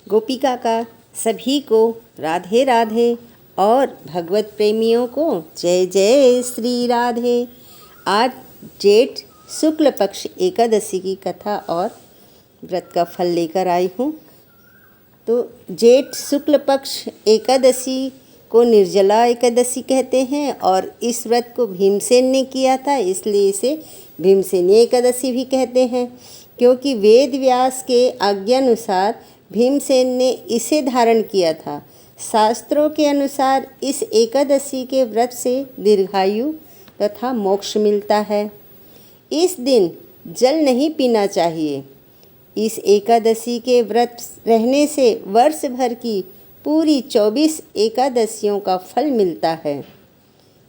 गोपिका का सभी को राधे राधे और भगवत प्रेमियों को जय जय श्री राधे। आज जेठ शुक्ल पक्ष एकादशी की कथा और व्रत का फल लेकर आई हूँ। तो जेठ शुक्ल पक्ष एकादशी को निर्जला एकादशी कहते हैं और इस व्रत को भीमसेन ने किया था, इसलिए इसे भीमसेनी एकादशी भी कहते हैं। क्योंकि वेद व्यास के आज्ञानुसार भीमसेन ने इसे धारण किया था। शास्त्रों के अनुसार इस एकादशी के व्रत से दीर्घायु तथा मोक्ष मिलता है। इस दिन जल नहीं पीना चाहिए। इस एकादशी के व्रत रहने से वर्ष भर की पूरी 24 एकादशियों का फल मिलता है।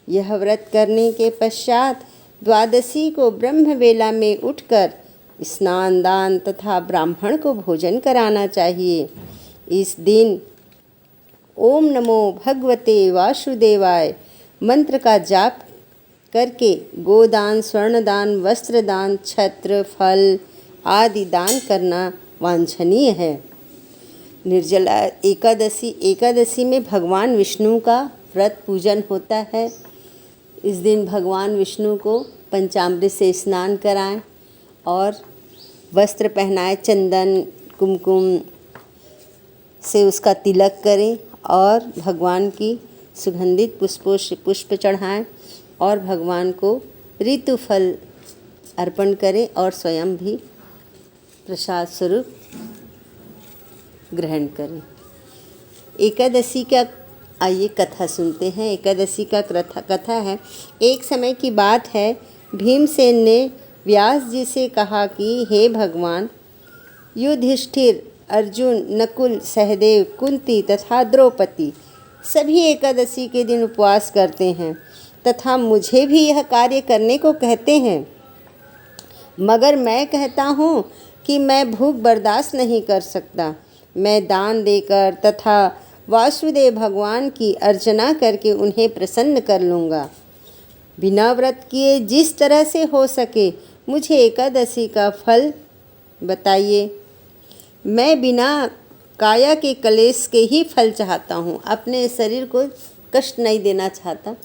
यह व्रत करने के पश्चात द्वादशी को ब्रह्म वेला में उठकर स्नान दान तथा ब्राह्मण को भोजन कराना चाहिए। इस दिन ओम नमो भगवते वासुदेवाय मंत्र का जाप करके गोदान, स्वर्णदान, वस्त्रदान, छत्र, फल आदि दान करना वांछनीय है। निर्जला एकादशी में भगवान विष्णु का व्रत पूजन होता है। इस दिन भगवान विष्णु को पंचामृत से स्नान कराएं और वस्त्र पहनाएं, चंदन कुमकुम से उसका तिलक करें और भगवान की सुगंधित पुष्पों से पुष्प चढ़ाएं और भगवान को ऋतु फल अर्पण करें और स्वयं भी प्रसाद स्वरूप ग्रहण करें। एकादशी का आइए कथा सुनते हैं। एकादशी का कथा है। एक समय की बात है, भीमसेन ने व्यास जी से कहा कि हे भगवान, युधिष्ठिर, अर्जुन, नकुल, सहदेव, कुंती तथा द्रौपदी सभी एकादशी के दिन उपवास करते हैं तथा मुझे भी यह कार्य करने को कहते हैं, मगर मैं कहता हूँ कि मैं भूख बर्दाश्त नहीं कर सकता। मैं दान देकर तथा वासुदेव भगवान की अर्चना करके उन्हें प्रसन्न कर लूँगा। बिना व्रत किए जिस तरह से हो सके मुझे एकादशी का फल बताइए। मैं बिना काया के कलेश के ही फल चाहता हूँ, अपने शरीर को कष्ट नहीं देना चाहता।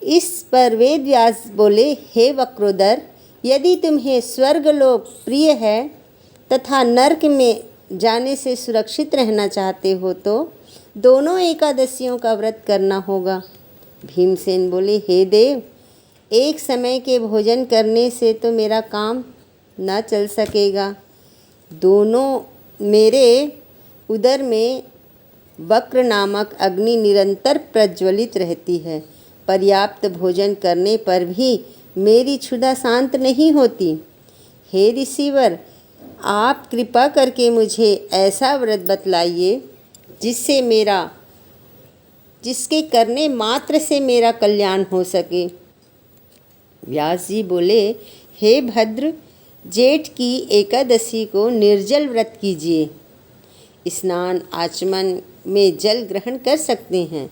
इस पर वेद व्यास बोले, हे वक्रोदर, यदि तुम्हें स्वर्गलोक प्रिय है तथा नरक में जाने से सुरक्षित रहना चाहते हो तो दोनों एकादशियों का व्रत करना होगा। भीमसेन बोले, हे देव, एक समय के भोजन करने से तो मेरा काम न चल सकेगा। दोनों मेरे उदर में वक्र नामक अग्नि निरंतर प्रज्वलित रहती है। पर्याप्त भोजन करने पर भी मेरी क्षुधा शांत नहीं होती। हे ऋषिवर, आप कृपा करके मुझे ऐसा व्रत बतलाइए जिसके करने मात्र से मेरा कल्याण हो सके। व्यास जी बोले, हे भद्र, जेठ की एकादशी को निर्जल व्रत कीजिए। स्नान आचमन में जल ग्रहण कर सकते हैं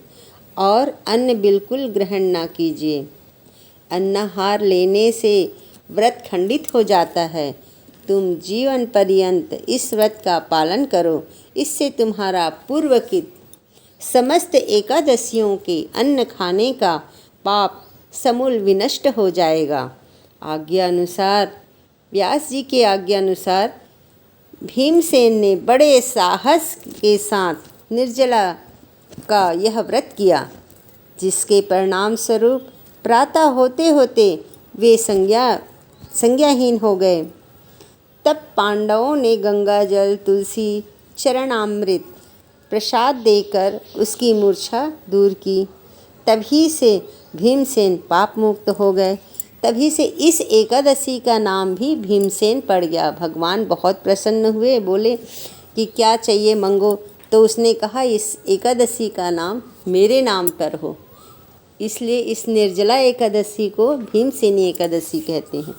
और अन्न बिल्कुल ग्रहण ना कीजिए। अन्नाहार लेने से व्रत खंडित हो जाता है। तुम जीवन पर्यंत इस व्रत का पालन करो, इससे तुम्हारा पूर्वकृत समस्त एकादशियों के अन्न खाने का पाप समूल विनष्ट हो जाएगा। व्यास जी के आज्ञा अनुसार भीमसेन ने बड़े साहस के साथ निर्जला का यह व्रत किया, जिसके परिणाम स्वरूप प्रातः होते होते वे संज्ञाहीन हो गए। तब पांडवों ने गंगा जल, तुलसी, चरणामृत प्रसाद देकर उसकी मूर्छा दूर की। तभी से भीमसेन पाप मुक्त हो गए। तभी से इस एकादशी का नाम भी भीमसेन पड़ गया। भगवान बहुत प्रसन्न हुए, बोले कि क्या चाहिए मंगो। तो उसने कहा, इस एकादशी का नाम मेरे नाम पर हो। इसलिए इस निर्जला एकादशी को भीमसेनी एकादशी कहते हैं।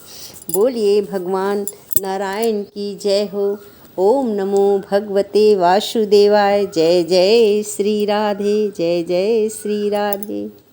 बोलिए भगवान नारायण की जय हो। ओम नमो भगवते वासुदेवाय। जय जय श्री राधे, जय जय श्री राधे।